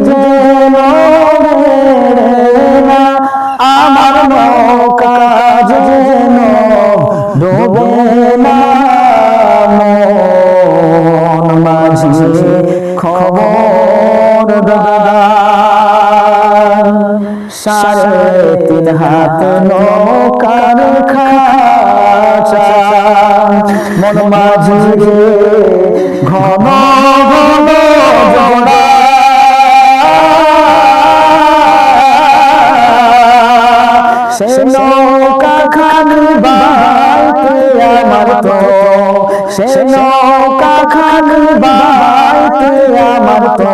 যেন না, আমার নৌকা যেন ডোবে না, মন মাঝি খবরদার। 3.5 হাত নৌকার খাঁচা, মন মাঝি ঘন ঘন জোড়া, সে নৌকা খানি বাইতে আমার তো, সে নৌকা খানি বাইতে আমার তো,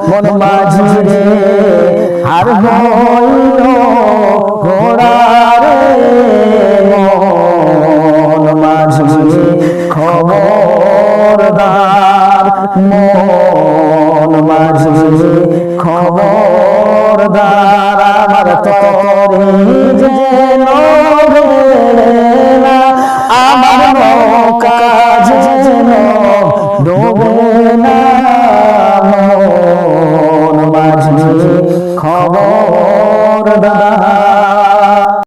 মন মাঝি রে আর হইল ঘোড়া রে, মন মাঝি খবরদার, মন মাঝি খবরদার। আমার তরি যেন না, আমার নৌকা যেন ডোবে